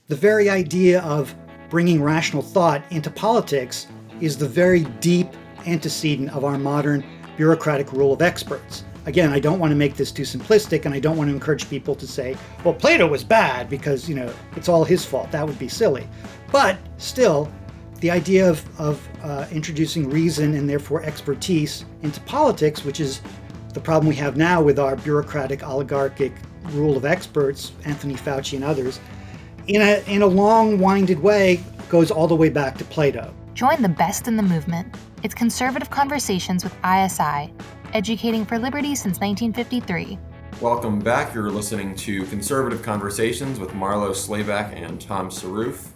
the very idea of bringing rational thought into politics is the very deep antecedent of our modern bureaucratic rule of experts. Again, I don't want to make this too simplistic, and I don't want to encourage people to say, well, Plato was bad because, it's all his fault. That would be silly. But still, the idea of introducing reason and therefore expertise into politics, which is the problem we have now with our bureaucratic oligarchic rule of experts, Anthony Fauci and others, in a long-winded way, goes all the way back to Plato. Join the best in the movement. It's Conservative Conversations with ISI, educating for liberty since 1953. Welcome back. You're listening to Conservative Conversations with Marlo Slayback and Tom Saruf.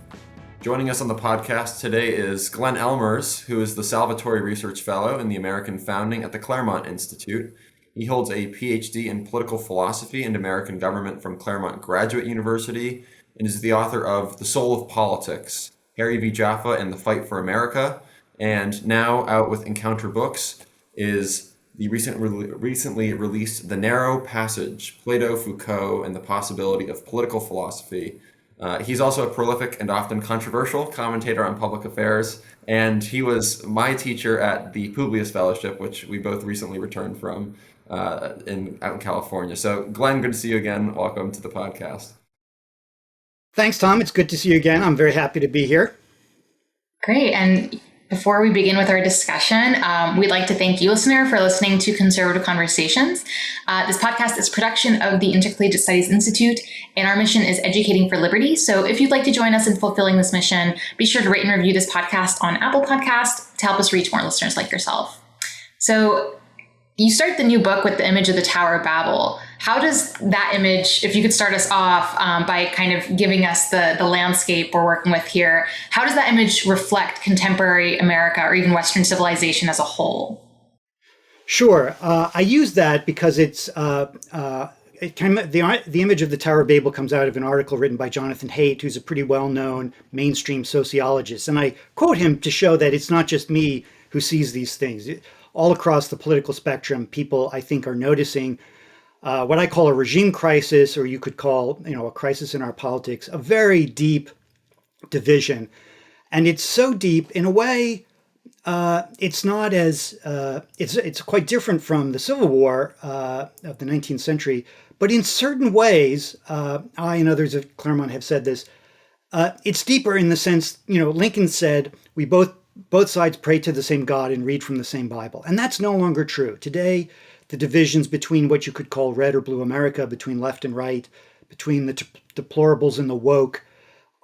Joining us on the podcast today is Glenn Ellmers, who is the Salvatori Research Fellow in the American Founding at the Claremont Institute. He holds a PhD in political philosophy and American government from Claremont Graduate University and is the author of The Soul of Politics, Harry v. Jaffa and the Fight for America, and now out with Encounter Books is the recently released The Narrow Passage, Plato, Foucault, and the Possibility of Political Philosophy. He's also a prolific and often controversial commentator on public affairs, and he was my teacher at the Publius Fellowship, which we both recently returned from out in California. So Glenn, good to see you again. Welcome to the podcast. Thanks, Tom. It's good to see you again. I'm very happy to be here. Great. And before we begin with our discussion, we'd like to thank you, listener, for listening to Conservative Conversations. This podcast is a production of the Intercollegiate Studies Institute, and our mission is educating for liberty. So if you'd like to join us in fulfilling this mission, be sure to rate and review this podcast on Apple Podcasts to help us reach more listeners like yourself. So you start the new book with the image of the Tower of Babel. How does that image, if you could start us off by kind of giving us the landscape we're working with here, how does that image reflect contemporary America or even Western civilization as a whole? Sure. I use that because it's the image of the Tower of Babel comes out of an article written by Jonathan Haidt, who's a pretty well-known mainstream sociologist. And I quote him to show that it's not just me who sees these things. All across the political spectrum, people, I think, are noticing what I call a regime crisis, or you could call, a crisis in our politics, a very deep division. And it's so deep, in a way, it's not as, it's quite different from the Civil War of the 19th century. But in certain ways, I and others at Claremont have said this, it's deeper in the sense, Lincoln said, we both sides pray to the same God and read from the same Bible. And that's no longer true. Today, the divisions between what you could call red or blue America, between left and right, between the deplorables and the woke,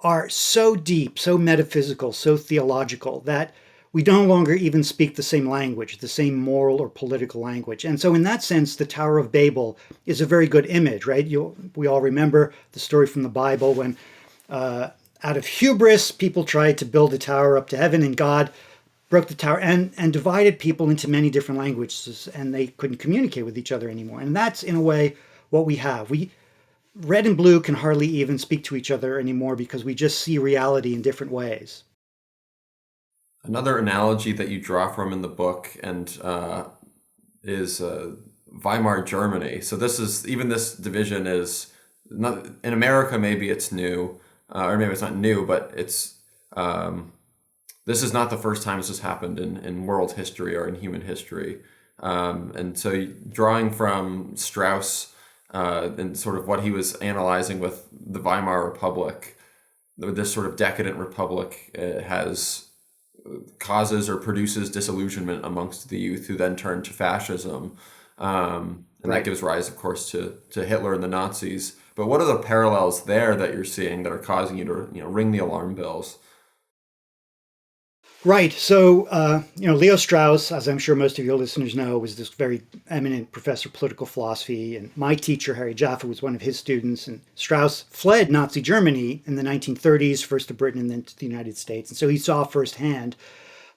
are so deep, so metaphysical, so theological, that we no longer even speak the same language, the same moral or political language. And so in that sense, the Tower of Babel is a very good image, right? We all remember the story from the Bible when out of hubris, people tried to build a tower up to heaven, and God broke the tower and divided people into many different languages, and they couldn't communicate with each other anymore. And that's, in a way, what we have. Red and blue can hardly even speak to each other anymore because we just see reality in different ways. Another analogy that you draw from in the book is Weimar Germany. So this division is not in America. Maybe it's new. Or maybe it's not new, but it's this is not the first time this has happened in world history or in human history. And so drawing from Strauss and sort of what he was analyzing with the Weimar Republic, this sort of decadent republic has causes or produces disillusionment amongst the youth, who then turn to fascism. And that gives rise, of course, to Hitler and the Nazis. But what are the parallels there that you're seeing that are causing you to, ring the alarm bells? Right. So, Leo Strauss, as I'm sure most of your listeners know, was this very eminent professor of political philosophy. And my teacher, Harry Jaffa, was one of his students. And Strauss fled Nazi Germany in the 1930s, first to Britain and then to the United States. And so he saw firsthand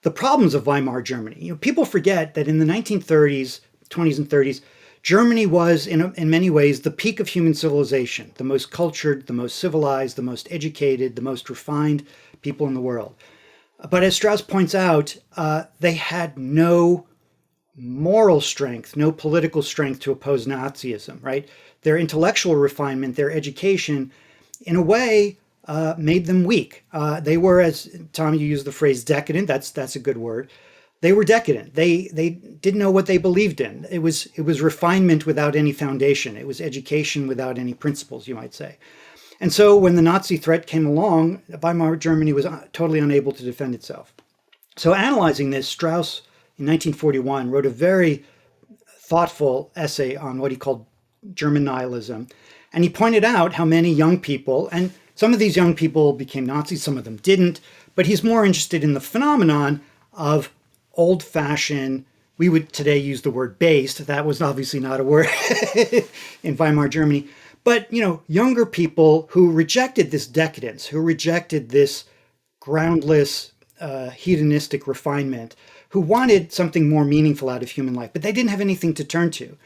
the problems of Weimar Germany. People forget that in the 1930s, 20s and 30s, Germany was, in many ways, the peak of human civilization, the most cultured, the most civilized, the most educated, the most refined people in the world. But as Strauss points out, they had no moral strength, no political strength to oppose Nazism, right? Their intellectual refinement, their education, in a way, made them weak. They were, as Tom, you used the phrase decadent. That's a good word. They were decadent. They didn't know what they believed in. It was refinement without any foundation. It was education without any principles, you might say. And so when the Nazi threat came along, Weimar Germany was totally unable to defend itself. So analyzing this, Strauss in 1941 wrote a very thoughtful essay on what he called German nihilism. And he pointed out how many young people, and some of these young people became Nazis, some of them didn't, but he's more interested in the phenomenon of old-fashioned, we would today use the word based. That was obviously not a word in Weimar Germany. But, younger people who rejected this decadence, who rejected this groundless, hedonistic refinement, who wanted something more meaningful out of human life, but they didn't have anything to turn to.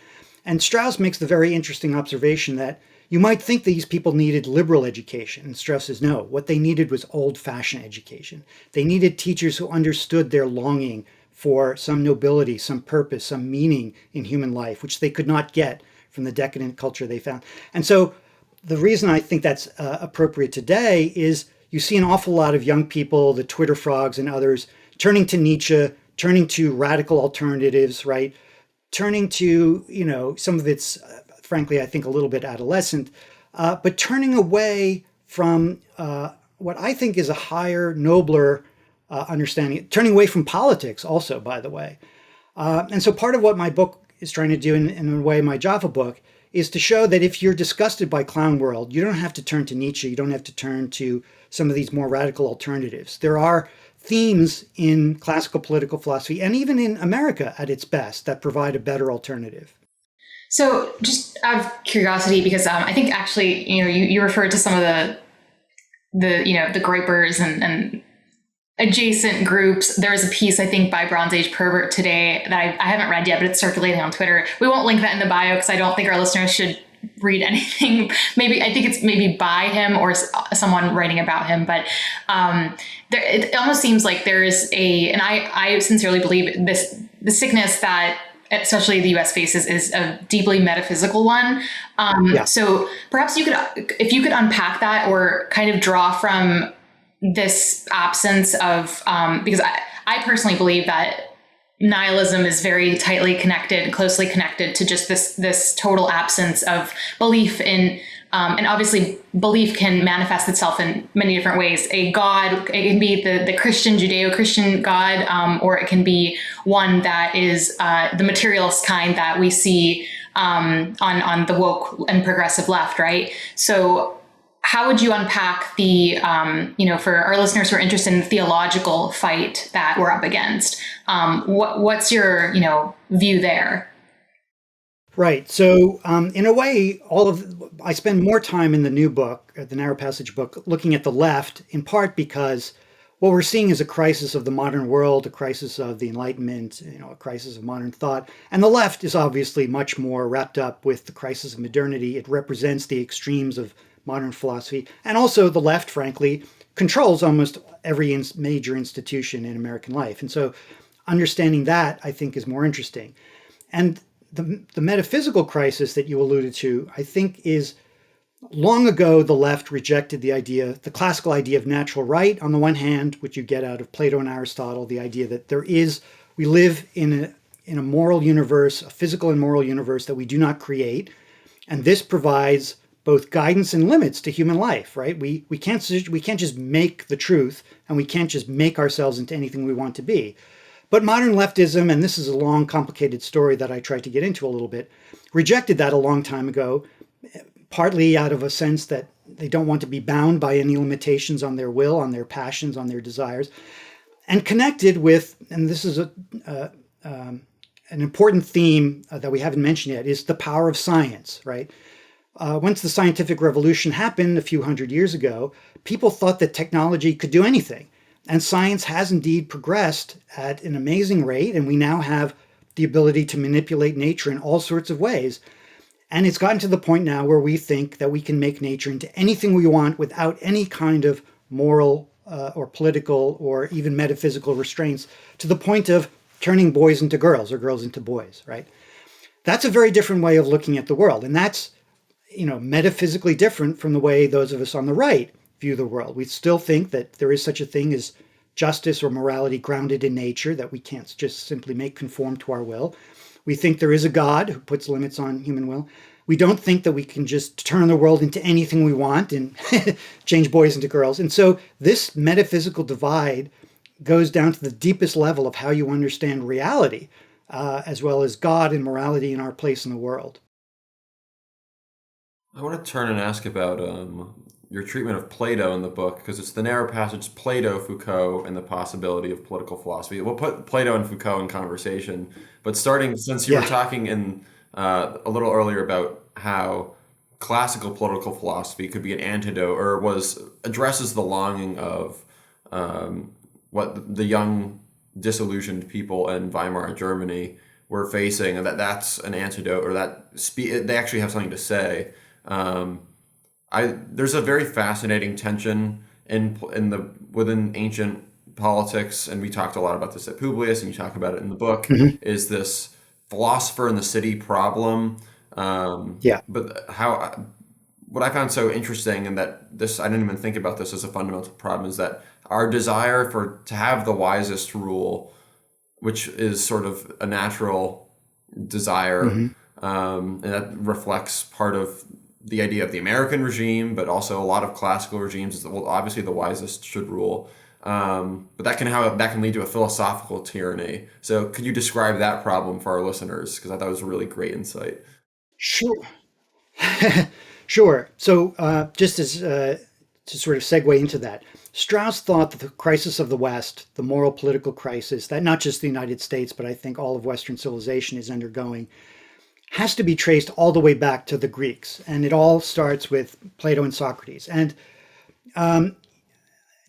And Strauss makes the very interesting observation that you might think these people needed liberal education. And Strauss says, no, what they needed was old-fashioned education. They needed teachers who understood their longing for some nobility, some purpose, some meaning in human life, which they could not get from the decadent culture they found. And so the reason I think that's appropriate today is you see an awful lot of young people, the Twitter frogs and others, turning to Nietzsche, turning to radical alternatives, right? Turning to, some of it's, frankly, I think a little bit adolescent, but turning away from what I think is a higher, nobler understanding, turning away from politics also, by the way. And so part of what my book is trying to do, in a way, my Jaffa book, is to show that if you're disgusted by clown world, you don't have to turn to Nietzsche, you don't have to turn to some of these more radical alternatives. There are themes in classical political philosophy, and even in America at its best, that provide a better alternative. So just out of curiosity, because I think actually, you referred to some of the gripers and adjacent groups. There was a piece, I think, by Bronze Age Pervert today that I haven't read yet, but it's circulating on Twitter. We won't link that in the bio because I don't think our listeners should read anything. I think it's maybe by him or someone writing about him. But it almost seems like there is and I sincerely believe the sickness that especially the US faces is a deeply metaphysical one. So perhaps if you could unpack that or kind of draw from this absence of, because I personally believe that nihilism is very tightly connected, closely connected to just this total absence of belief in, and obviously belief can manifest itself in many different ways. A God, it can be the Christian, Judeo-Christian God, or it can be one that is the materialist kind that we see on the woke and progressive left, right? So how would you unpack the, for our listeners who are interested in the theological fight that we're up against? What's your, view there? Right. So in a way, I spend more time in the new book, the Narrow Passage book, looking at the left, in part because what we're seeing is a crisis of the modern world, a crisis of the Enlightenment, a crisis of modern thought. And the left is obviously much more wrapped up with the crisis of modernity. It represents the extremes of modern philosophy. And also the left, frankly, controls almost every major institution in American life. And so understanding that, I think, is more interesting. And the metaphysical crisis that you alluded to, I think, is long ago the left rejected the classical idea of natural right, on the one hand, which you get out of Plato and Aristotle, the idea that we live in a moral universe, a physical and moral universe that we do not create. And this provides both guidance and limits to human life, right? We can't just make the truth, and we can't just make ourselves into anything we want to be. But modern leftism, and this is a long, complicated story that I tried to get into a little bit, rejected that a long time ago, partly out of a sense that they don't want to be bound by any limitations on their will, on their passions, on their desires, and connected with, and this is an important theme that we haven't mentioned yet, is the power of science, right? Once the scientific revolution happened a few hundred years ago, people thought that technology could do anything. And science has indeed progressed at an amazing rate, and we now have the ability to manipulate nature in all sorts of ways. And it's gotten to the point now where we think that we can make nature into anything we want without any kind of moral or political or even metaphysical restraints, to the point of turning boys into girls or girls into boys, right? That's a very different way of looking at the world. And that's, metaphysically different from the way those of us on the right view the world. We still think that there is such a thing as justice or morality grounded in nature, that we can't just simply make conform to our will. We think there is a God who puts limits on human will. We don't think that we can just turn the world into anything we want and change boys into girls. And so this metaphysical divide goes down to the deepest level of how you understand reality, as well as God and morality and our place in the world. I want to turn and ask about your treatment of Plato in the book, because it's the narrow passage Plato, Foucault, and the possibility of political philosophy. We'll put Plato and Foucault in conversation, but starting, since you were talking in a little earlier about how classical political philosophy could be an antidote, or addresses the longing of what the young disillusioned people in Weimar Germany were facing, and that's an antidote, or they actually have something to say. There's a very fascinating tension within ancient politics, and we talked a lot about this at Publius, and you talk about it in the book. Is this philosopher in the city problem? But what I found so interesting, and that I didn't even think about this as a fundamental problem, is that our desire to have the wisest rule, which is sort of a natural desire, and that reflects part of the idea of the American regime, but also a lot of classical regimes is that, well, obviously the wisest should rule. But that can lead to a philosophical tyranny. So could you describe that problem for our listeners? Because I thought it was a really great insight. Sure. Sure. So just as to sort of segue into that, Strauss thought that the crisis of the West, the moral political crisis that not just the United States, but I think all of Western civilization is undergoing, has to be traced all the way back to the Greeks. And it all starts with Plato and Socrates. And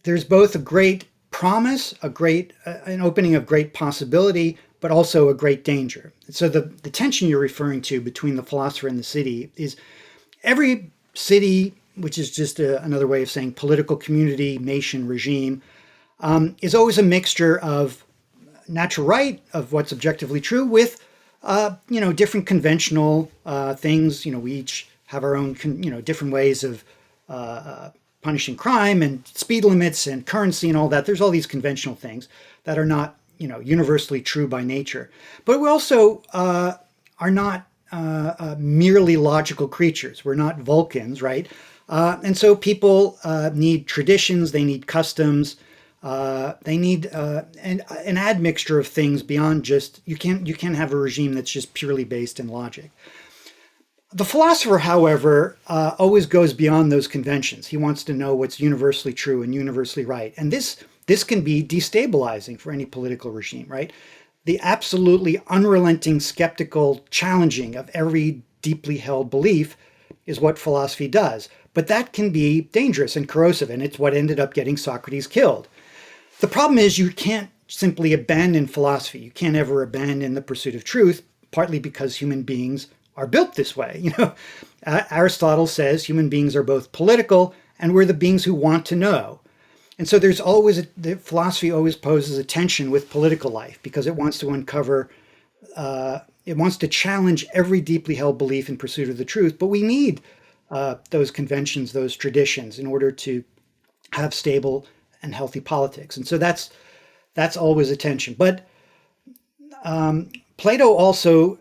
there's both a great promise, an opening of great possibility, but also a great danger. So the tension you're referring to between the philosopher and the city is every city, which is just another way of saying political community, nation, regime, is always a mixture of natural right, of what's objectively true, with different conventional things. We each have our own different ways of punishing crime and speed limits and currency and all that. There's all these conventional things that are not universally true by nature. But we also are not merely logical creatures. We're not Vulcans, right? And so people need traditions, they need customs, they need an admixture of things beyond just, you can't have a regime that's just purely based in logic. The philosopher, however, always goes beyond those conventions. He wants to know what's universally true and universally right. And this can be destabilizing for any political regime, right? The absolutely unrelenting, skeptical challenging of every deeply held belief is what philosophy does. But that can be dangerous and corrosive, and it's what ended up getting Socrates killed. The problem is you can't simply abandon philosophy. You can't ever abandon the pursuit of truth, partly because human beings are built this way. Aristotle says human beings are both political and we're the beings who want to know. And so there's always, the philosophy always poses a tension with political life because it wants to uncover, it wants to challenge every deeply held belief in pursuit of the truth. But we need those conventions, those traditions in order to have stable and healthy politics. And so that's always a tension. But Plato also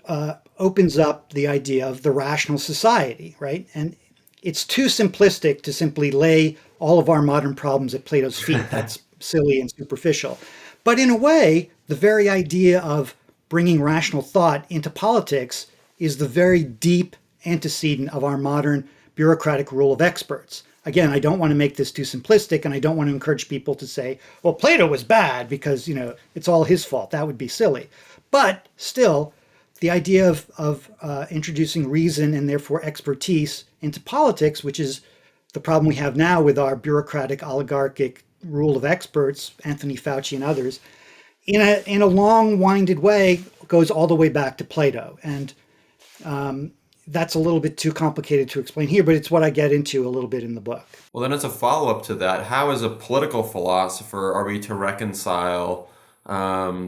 opens up the idea of the rational society, right? And it's too simplistic to simply lay all of our modern problems at Plato's feet. That's silly and superficial. But in a way, the very idea of bringing rational thought into politics is the very deep antecedent of our modern bureaucratic rule of experts. Again, I don't want to make this too simplistic, and I don't want to encourage people to say, well, Plato was bad because, it's all his fault. That would be silly. But still, the idea of introducing reason and therefore expertise into politics, which is the problem we have now with our bureaucratic oligarchic rule of experts, Anthony Fauci and others, in a long, winded way, goes all the way back to Plato. And that's a little bit too complicated to explain here, but it's what I get into a little bit in the book. Well, then as a follow-up to that, how as a political philosopher are we to reconcile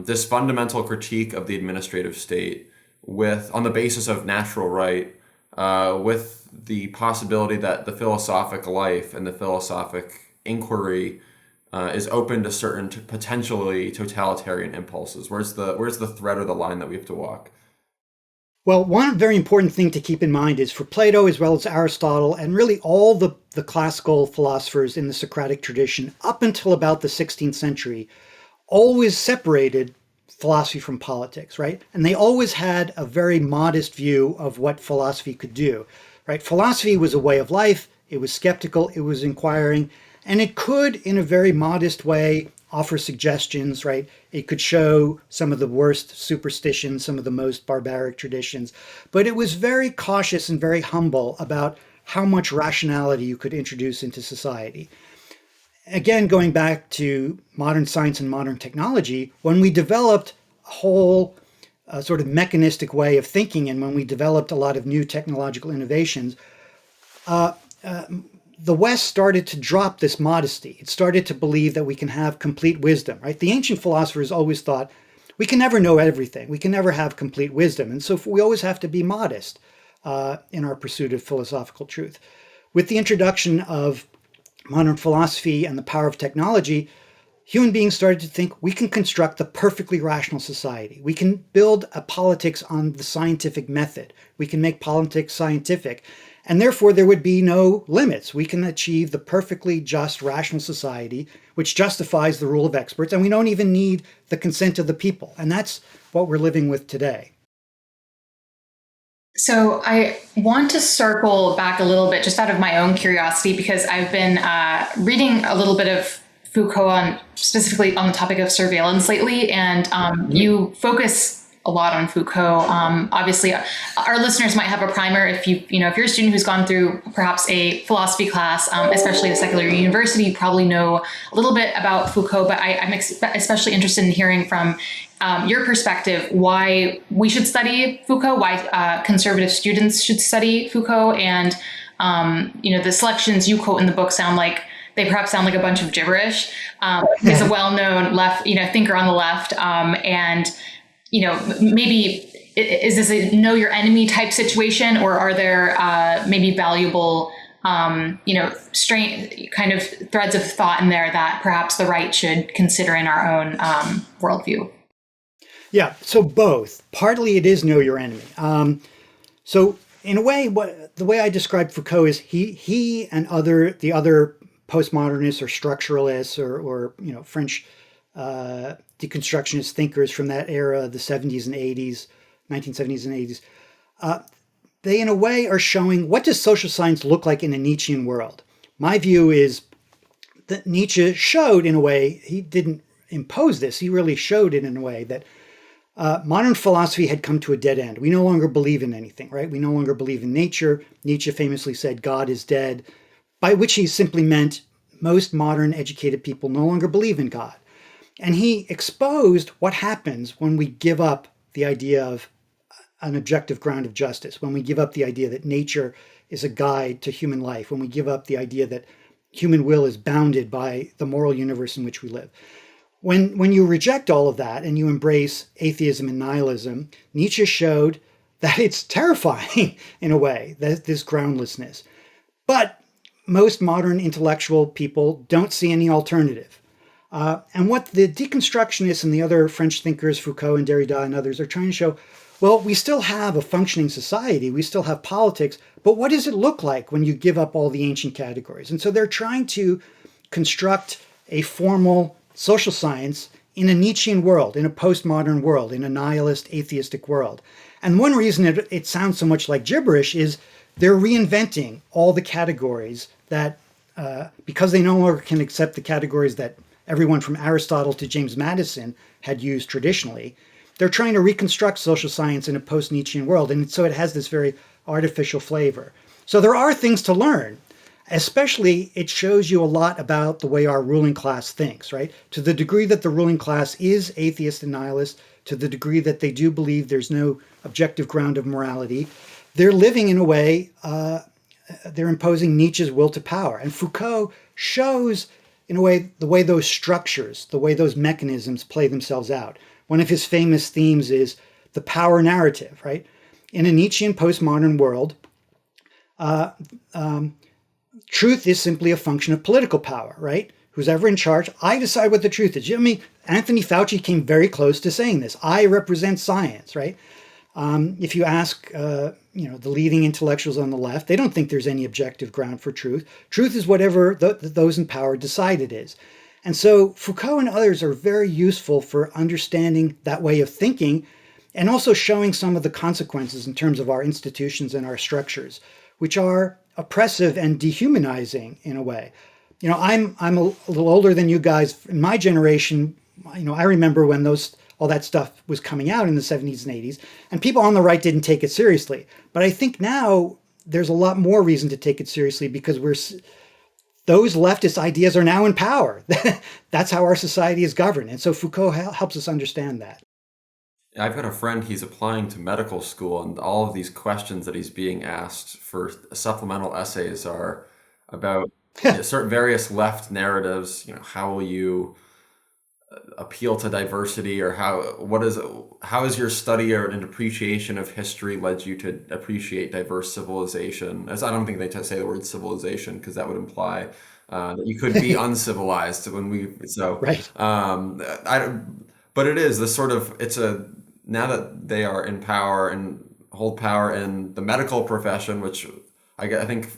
this fundamental critique of the administrative state on the basis of natural right, with the possibility that the philosophic life and the philosophic inquiry is open to certain potentially totalitarian impulses? Where's the thread or the line that we have to walk? Well, one very important thing to keep in mind is for Plato, as well as Aristotle, and really all the classical philosophers in the Socratic tradition up until about the 16th century, always separated philosophy from politics, right? And they always had a very modest view of what philosophy could do, right? Philosophy was a way of life. It was skeptical. It was inquiring. And it could, in a very modest way, offer suggestions, right? It could show some of the worst superstitions, some of the most barbaric traditions. But it was very cautious and very humble about how much rationality you could introduce into society. Again, going back to modern science and modern technology, when we developed a whole sort of mechanistic way of thinking, and when we developed a lot of new technological innovations, the West started to drop this modesty. It started to believe that we can have complete wisdom, right? The ancient philosophers always thought we can never know everything. We can never have complete wisdom. And so we always have to be modest in our pursuit of philosophical truth. With the introduction of modern philosophy and the power of technology, human beings started to think we can construct a perfectly rational society. We can build a politics on the scientific method. We can make politics scientific. And therefore, there would be no limits. We can achieve the perfectly just, rational society, which justifies the rule of experts, and we don't even need the consent of the people. And that's what we're living with today. So I want to circle back a little bit, just out of my own curiosity, because I've been reading a little bit of Foucault specifically on the topic of surveillance lately, and you focus a lot on Foucault. Obviously, our listeners might have a primer if you're a student who's gone through perhaps a philosophy class, especially at a secular university, you probably know a little bit about Foucault. But I'm especially interested in hearing from your perspective why we should study Foucault, why conservative students should study Foucault, and the selections you quote in the book they perhaps sound like a bunch of gibberish. He's a well-known thinker on the left, and maybe is this a know your enemy type situation, or are there maybe valuable, strange kind of threads of thought in there that perhaps the right should consider in our own worldview? Yeah, so both. Partly it is know your enemy. So in a way, the way I describe Foucault is he and the other postmodernists or structuralists or French deconstructionist thinkers from that era, the 70s and 80s, 1970s and 80s, they in a way are showing what does social science look like in a Nietzschean world. My view is that Nietzsche showed in a way, he didn't impose this, he really showed it in a way that modern philosophy had come to a dead end. We no longer believe in anything, right? We no longer believe in nature. Nietzsche famously said, God is dead, by which he simply meant most modern educated people no longer believe in God. And he exposed what happens when we give up the idea of an objective ground of justice, when we give up the idea that nature is a guide to human life, when we give up the idea that human will is bounded by the moral universe in which we live. When you reject all of that and you embrace atheism and nihilism, Nietzsche showed that it's terrifying in a way, this groundlessness. But most modern intellectual people don't see any alternative. And what the deconstructionists and the other French thinkers, Foucault and Derrida and others, are trying to show, well, we still have a functioning society, we still have politics, but what does it look like when you give up all the ancient categories? And so they're trying to construct a formal social science in a Nietzschean world, in a postmodern world, in a nihilist, atheistic world. And one reason it sounds so much like gibberish is they're reinventing all the categories that, because they no longer can accept the categories that everyone from Aristotle to James Madison had used traditionally, they're trying to reconstruct social science in a post-Nietzschean world. And so it has this very artificial flavor. So there are things to learn. Especially, it shows you a lot about the way our ruling class thinks, right? To the degree that the ruling class is atheist and nihilist, to the degree that they do believe there's no objective ground of morality, they're living in a way, they're imposing Nietzsche's will to power. And Foucault shows, in a way, the way those structures, the way those mechanisms play themselves out. One of his famous themes is the power narrative, right? In a Nietzschean postmodern world, truth is simply a function of political power, right? Who's ever in charge, I decide what the truth is. I mean, Anthony Fauci came very close to saying this. I represent science, right? If you ask, the leading intellectuals on the left, they don't think there's any objective ground for truth. Truth is whatever those in power decide it is. And so Foucault and others are very useful for understanding that way of thinking and also showing some of the consequences in terms of our institutions and our structures, which are oppressive and dehumanizing in a way. I'm a little older than you guys. In my generation, I remember when all that stuff was coming out in the 70s and 80s, and people on the right didn't take it seriously. But I think now there's a lot more reason to take it seriously because those leftist ideas are now in power. That's how our society is governed. And so Foucault helps us understand that. I've got a friend, he's applying to medical school, and all of these questions that he's being asked for supplemental essays are about certain various left narratives. How will you appeal to diversity, or how is your study or an appreciation of history led you to appreciate diverse civilization? As I don't think they say the word civilization because that would imply that you could be uncivilized right. But it is this sort of, now that they are in power and hold power in the medical profession, which I think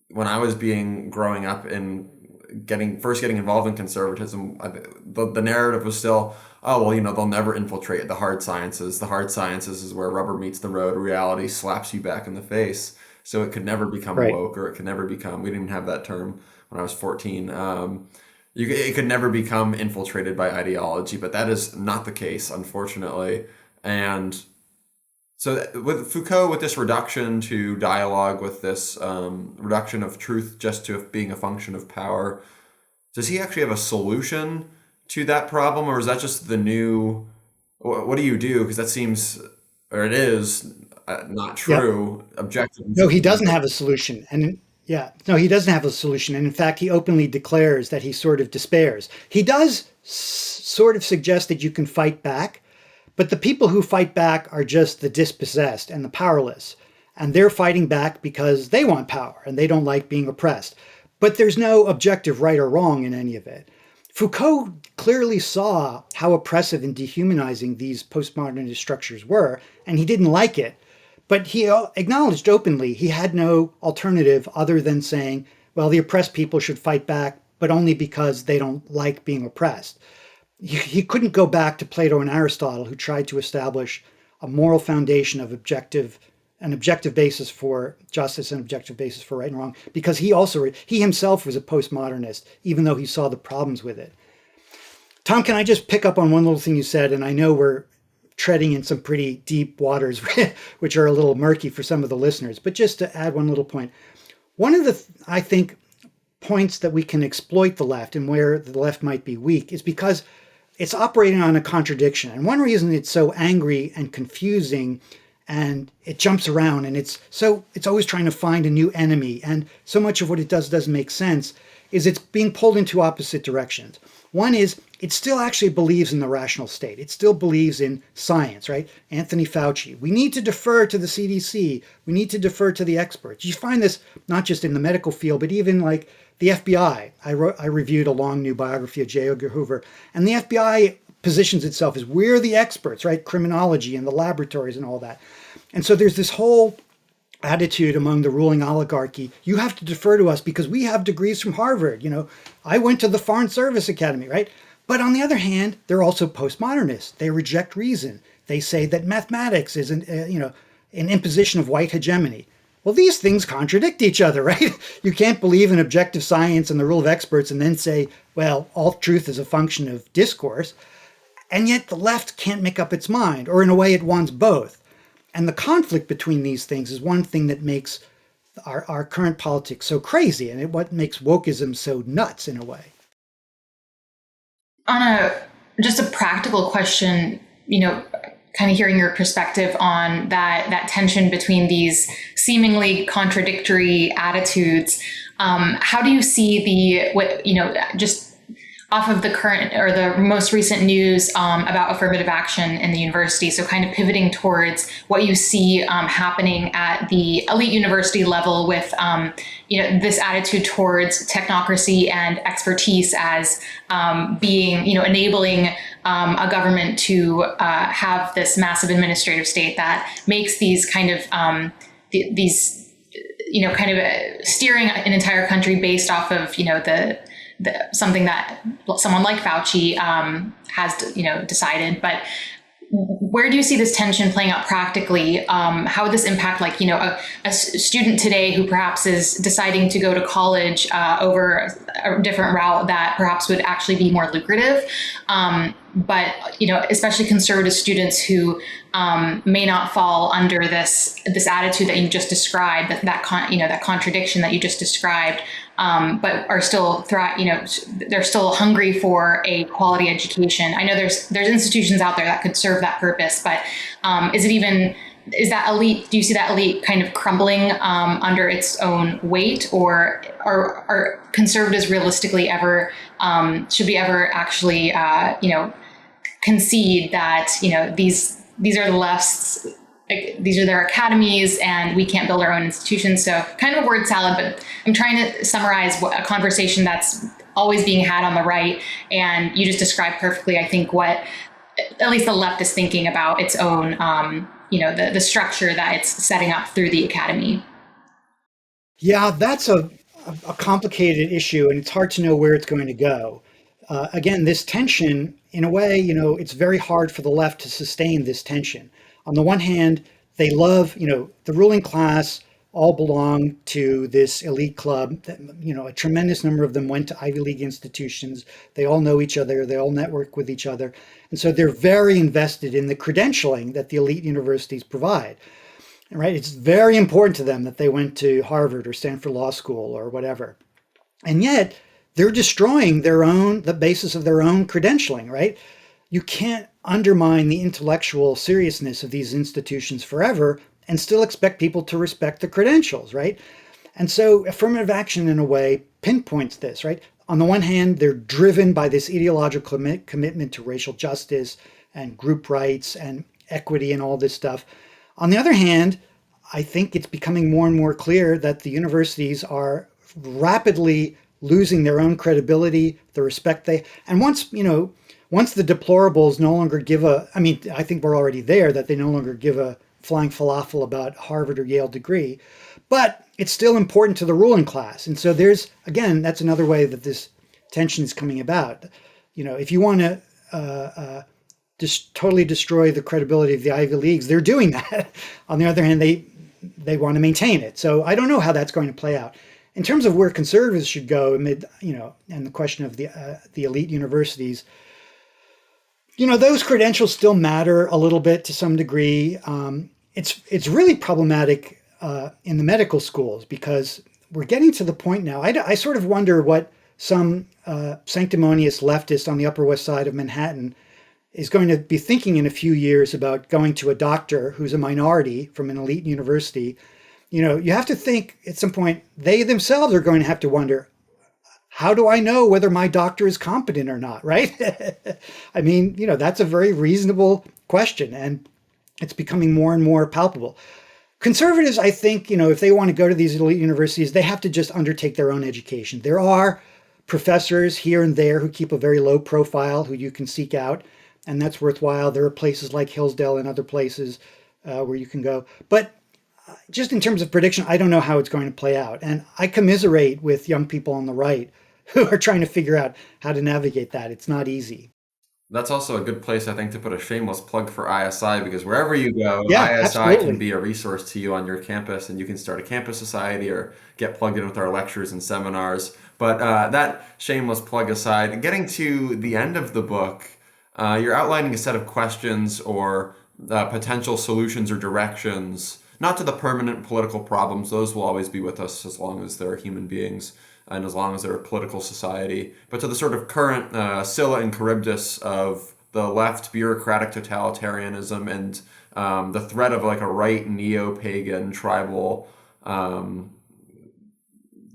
when I was growing up and first getting involved in conservatism, the narrative was still, they'll never infiltrate the hard sciences. The hard sciences is where rubber meets the road. Reality slaps you back in the face. So it could never become woke, or it could never become, we didn't even have that term when I was 14. It could never become infiltrated by ideology, but that is not the case, unfortunately. And so with Foucault, with this reduction to dialogue, with this reduction of truth just to being a function of power, does he actually have a solution to that problem, or is that just the new, what do you do? Because that seems, or it is not true, objective. No, he doesn't have a solution. He doesn't have a solution. And in fact, he openly declares that he sort of despairs. He does sort of suggest that you can fight back, but the people who fight back are just the dispossessed and the powerless. And they're fighting back because they want power and they don't like being oppressed. But there's no objective right or wrong in any of it. Foucault clearly saw how oppressive and dehumanizing these postmodernist structures were, and he didn't like it. But he acknowledged openly he had no alternative other than saying, well, the oppressed people should fight back, but only because they don't like being oppressed. He couldn't go back to Plato and Aristotle, who tried to establish a moral foundation of an objective basis for justice and objective basis for right and wrong, because he himself was a postmodernist, even though he saw the problems with it. Tom, can I just pick up on one little thing you said? And I know we're treading in some pretty deep waters, which are a little murky for some of the listeners, but just to add one little point. One of the, I think, points that we can exploit the left and where the left might be weak is because it's operating on a contradiction. And one reason it's so angry and confusing and it jumps around and it's always trying to find a new enemy. And so much of what it does doesn't make sense is it's being pulled into opposite directions. One is it still actually believes in the rational state. It still believes in science, right? Anthony Fauci. We need to defer to the CDC. We need to defer to the experts. You find this not just in the medical field, but even like the FBI. I reviewed a long new biography of J. Edgar Hoover, and the FBI positions itself as we're the experts, right? Criminology and the laboratories and all that. And so there's this whole attitude among the ruling oligarchy. You have to defer to us because we have degrees from Harvard. I went to the Foreign Service Academy, right? But on the other hand, they're also postmodernists. They reject reason. They say that mathematics is an imposition of white hegemony. Well, these things contradict each other, right? You can't believe in objective science and the rule of experts and then say, well, all truth is a function of discourse. And yet the left can't make up its mind, or in a way it wants both. And the conflict between these things is one thing that makes our current politics so crazy, and what makes wokeism so nuts in a way. On just a practical question, kind of hearing your perspective on that tension between these seemingly contradictory attitudes, how do you see off of the current or the most recent news about affirmative action in the university. So kind of pivoting towards what you see happening at the elite university level with this attitude towards technocracy and expertise as being, enabling a government to have this massive administrative state that makes these kind of steering an entire country based off of, something that someone like Fauci has, decided. But where do you see this tension playing out practically? How would this impact, a student today who perhaps is deciding to go to college over a different route that perhaps would actually be more lucrative? But, especially conservative students who may not fall under this attitude that you just described, that contradiction that you just described, but are still they're still hungry for a quality education. I know there's institutions out there that could serve that purpose, but is that elite? Do you see that elite kind of crumbling under its own weight, or are conservatives realistically ever should we ever actually concede that these are the left's, these are their academies and we can't build our own institutions? So kind of a word salad, but I'm trying to summarize a conversation that's always being had on the right. And you just described perfectly, I think, what at least the left is thinking about its own, the structure that it's setting up through the academy. Yeah, that's a complicated issue, and it's hard to know where it's going to go. Again, this tension, in a way, it's very hard for the left to sustain this tension. On the one hand, they love, the ruling class all belong to this elite club. That, a tremendous number of them went to Ivy League institutions. They all know each other. They all network with each other. And so they're very invested in the credentialing that the elite universities provide. Right? It's very important to them that they went to Harvard or Stanford Law School or whatever. And yet they're destroying the basis of their own credentialing, right? You can't undermine the intellectual seriousness of these institutions forever and still expect people to respect the credentials, right? And so affirmative action, in a way, pinpoints this, right? On the one hand, they're driven by this ideological commitment to racial justice and group rights and equity and all this stuff. On the other hand, I think it's becoming more and more clear that the universities are rapidly losing their own credibility, the respect and once the deplorables no longer I think we're already there, that they no longer give a flying falafel about Harvard or Yale degree, but it's still important to the ruling class. And so that's another way that this tension is coming about. If you want to just totally destroy the credibility of the Ivy Leagues, they're doing that. On the other hand, they want to maintain it. So I don't know how that's going to play out. In terms of where conservatives should go and the question of the elite universities, those credentials still matter a little bit to some degree. It's really problematic in the medical schools because we're getting to the point now. I sort of wonder what some sanctimonious leftist on the Upper West Side of Manhattan is going to be thinking in a few years about going to a doctor who's a minority from an elite university. You have to think at some point they themselves are going to have to wonder, how do I know whether my doctor is competent or not, right? I mean, that's a very reasonable question, and it's becoming more and more palpable. Conservatives, I think, if they want to go to these elite universities, they have to just undertake their own education. There are professors here and there who keep a very low profile, who you can seek out, and that's worthwhile. There are places like Hillsdale and other places where you can go. But just in terms of prediction, I don't know how it's going to play out. And I commiserate with young people on the right who are trying to figure out how to navigate that. It's not easy. That's also a good place, I think, to put a shameless plug for ISI, because wherever you go, Yeah, ISI absolutely. can be a resource to you on your campus, and you can start a campus society or get plugged in with our lectures and seminars. But that shameless plug aside, getting to the end of the book, you're outlining a set of questions or potential solutions or directions, not to the permanent political problems. Those will always be with us as long as there are human beings and as long as they're a political society, but to the sort of current Scylla and Charybdis of the left bureaucratic totalitarianism and the threat of like a right neo-pagan tribal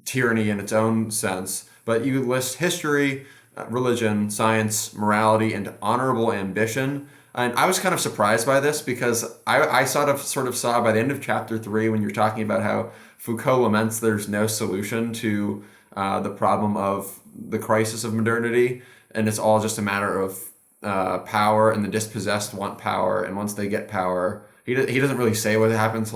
tyranny in its own sense. But you list history, religion, science, morality, and honorable ambition. And I was kind of surprised by this because I sort of saw by the end of chapter 3, when you're talking about how Foucault laments there's no solution to the problem of the crisis of modernity, and it's all just a matter of power, and the dispossessed want power, and once they get power, he doesn't really say what happens,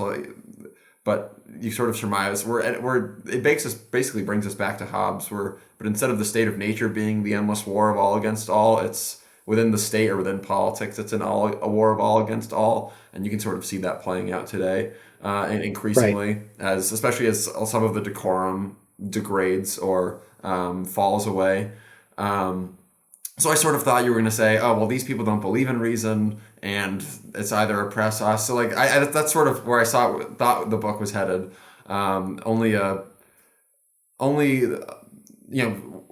but you sort of surmise it basically brings us back to Hobbes, but instead of the state of nature being the endless war of all against all, it's within the state or within politics, it's a war of all against all, and you can sort of see that playing out today, and increasingly, right, especially as some of the decorum degrades or falls away. So I sort of thought you were going to say, oh, well, these people don't believe in reason, and it's either oppress us. So like, that's sort of where I thought the book was headed. Only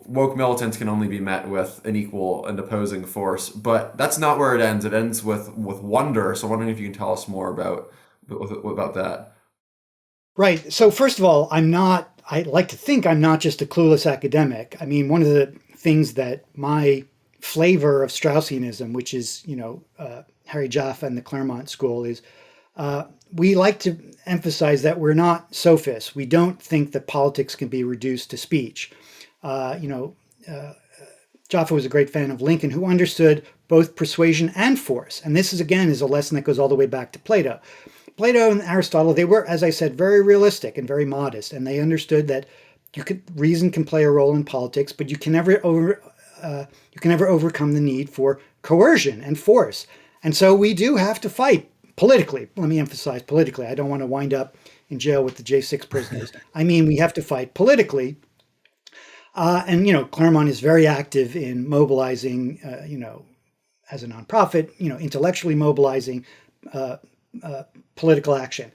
woke militants can only be met with an equal and opposing force, but that's not where it ends. It ends with wonder. So I'm wondering if you can tell us more about that. Right. So first of all, I like to think I'm not just a clueless academic. I mean, one of the things that my flavor of Straussianism, which is, Harry Jaffa and the Claremont school, is we like to emphasize that we're not sophists. We don't think that politics can be reduced to speech. Jaffa was a great fan of Lincoln, who understood both persuasion and force. And this is a lesson that goes all the way back to Plato. Plato and Aristotle, they were, as I said, very realistic and very modest. And they understood that reason can play a role in politics, but you can never overcome the need for coercion and force. And so we do have to fight politically. Let me emphasize politically. I don't want to wind up in jail with the J6 prisoners. I mean, we have to fight politically. And Claremont is very active in mobilizing, as a nonprofit, intellectually mobilizing political action.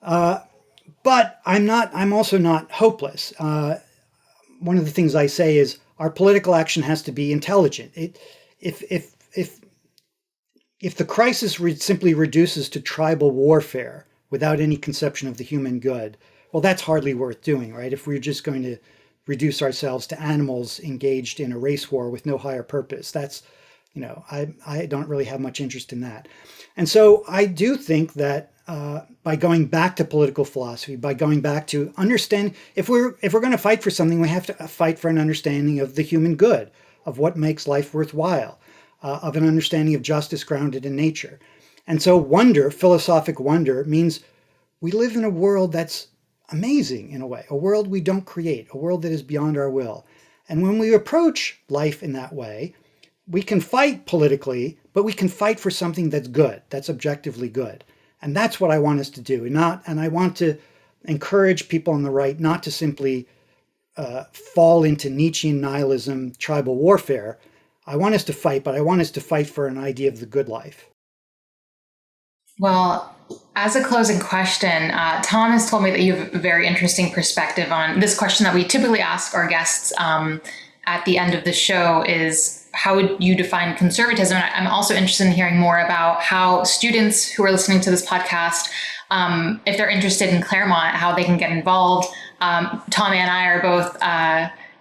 But I'm also not hopeless. One of the things I say is our political action has to be intelligent. If the crisis simply reduces to tribal warfare without any conception of the human good, well, that's hardly worth doing, right? If we're just going to reduce ourselves to animals engaged in a race war with no higher purpose, that's, I don't really have much interest in that. And so I do think that by going back to political philosophy, by going back to understand, if we're going to fight for something, we have to fight for an understanding of the human good, of what makes life worthwhile, of an understanding of justice grounded in nature. And so wonder, philosophic wonder, means we live in a world that's amazing in a way, a world we don't create, a world that is beyond our will. And when we approach life in that way, we can fight politically, but we can fight for something that's good, that's objectively good. And that's what I want us to do. And I want to encourage people on the right not to simply fall into Nietzschean nihilism, tribal warfare. I want us to fight, but I want us to fight for an idea of the good life. Well, as a closing question, Tom has told me that you have a very interesting perspective on this question that we typically ask our guests at the end of the show is, how would you define conservatism? And I'm also interested in hearing more about how students who are listening to this podcast, if they're interested in Claremont, how they can get involved. Tom and I are both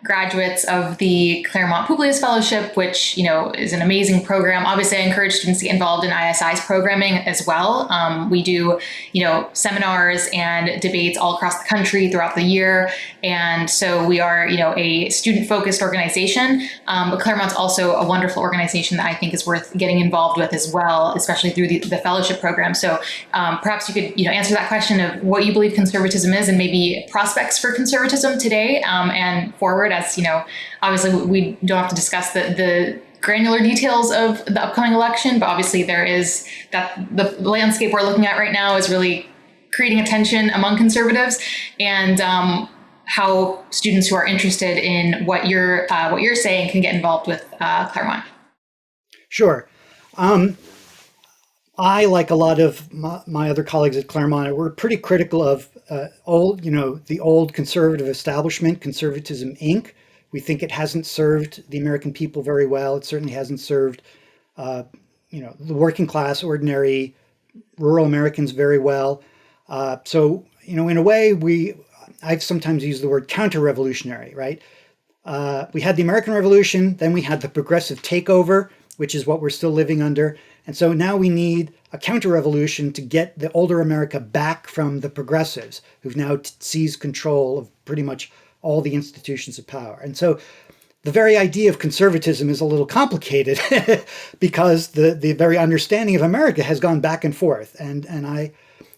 graduates of the Claremont Publius Fellowship, which, is an amazing program. Obviously, I encourage students to get involved in ISI's programming as well. We do, seminars and debates all across the country throughout the year. And so we are, a student-focused organization, but Claremont's also a wonderful organization that I think is worth getting involved with as well, especially through the fellowship program. So perhaps you could, answer that question of what you believe conservatism is and maybe prospects for conservatism today and forward. As obviously we don't have to discuss the granular details of the upcoming election, but obviously there is that the landscape we're looking at right now is really creating a tension among conservatives, and how students who are interested in what you're saying can get involved with Claremont. Sure. I, like a lot of my other colleagues at Claremont, we're pretty critical of the old conservative establishment, Conservatism, Inc. We think it hasn't served the American people very well. It certainly hasn't served, the working class, ordinary rural Americans very well. So, in a way, I've sometimes used the word counter-revolutionary, right? we had the American Revolution, then we had the progressive takeover, which is what we're still living under. And so now we need a counter-revolution to get the older America back from the progressives, who've now seized control of pretty much all the institutions of power. And so the very idea of conservatism is a little complicated because the very understanding of America has gone back and forth.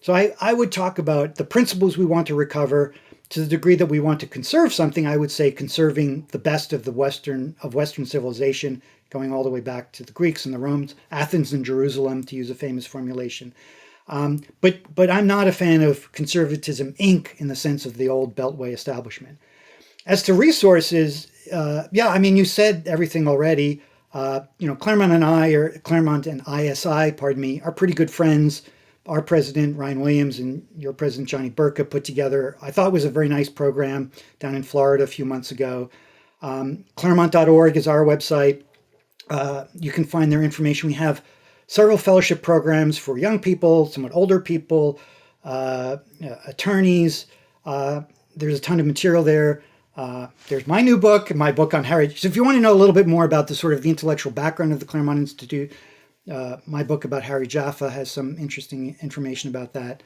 So I would talk about the principles we want to recover. To the degree that we want to conserve something, I would say conserving the best of Western civilization, going all the way back to the Greeks and the Romans, Athens and Jerusalem, to use a famous formulation. But I'm not a fan of conservatism, Inc., in the sense of the old Beltway establishment. As to resources, you said everything already. Claremont and ISI, are pretty good friends. Our president, Ryan Williams, and your president, Johnny Burka, put together, I thought it was a very nice program down in Florida a few months ago. Claremont.org is our website. You can find their information. We have several fellowship programs for young people, somewhat older people, attorneys. There's a ton of material there. There's my new book, my book on Harry. So if you want to know a little bit more about the intellectual background of the Claremont Institute, my book about Harry Jaffa has some interesting information about that.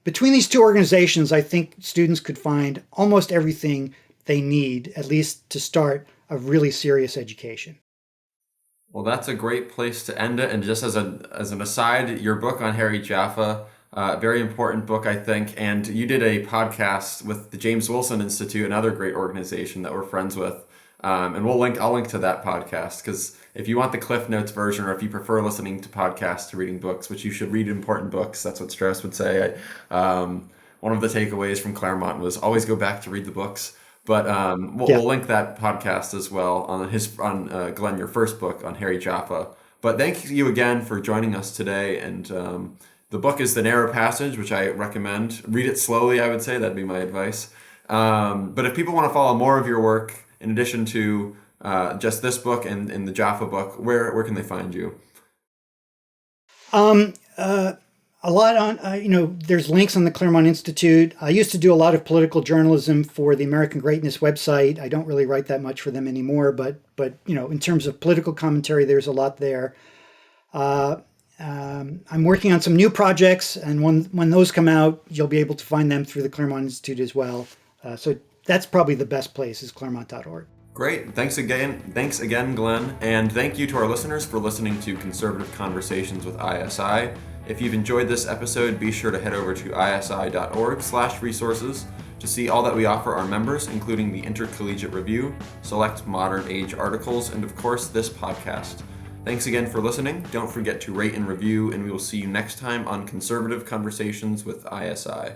Between these two organizations, I think students could find almost everything they need, at least to start a really serious education. Well, that's a great place to end it. And just as an aside, your book on Harry Jaffa, very important book, I think. And you did a podcast with the James Wilson Institute, another great organization that we're friends with. And I'll link to that podcast, because if you want the Cliff Notes version, or if you prefer listening to podcasts to reading books, which you should read important books, that's what Strauss would say. One of the takeaways from Claremont was always go back to read the books. But we'll link that podcast as well on Glenn, your first book on Harry Jaffa. But thank you again for joining us today. And the book is The Narrow Passage, which I recommend. Read it slowly, I would say. That'd be my advice. But if people want to follow more of your work, in addition to just this book and the Jaffa book, where can they find you? A lot on, there's links on the Claremont Institute. I used to do a lot of political journalism for the American Greatness website. I don't really write that much for them anymore, but in terms of political commentary, there's a lot there. I'm working on some new projects, and when those come out, you'll be able to find them through the Claremont Institute as well. So that's probably the best place, is claremont.org. Great. Thanks again, Glenn. And thank you to our listeners for listening to Conservative Conversations with ISI. If you've enjoyed this episode, be sure to head over to isi.org/resources to see all that we offer our members, including the Intercollegiate Review, select modern age articles, and of course, this podcast. Thanks again for listening. Don't forget to rate and review, and we will see you next time on Conservative Conversations with ISI.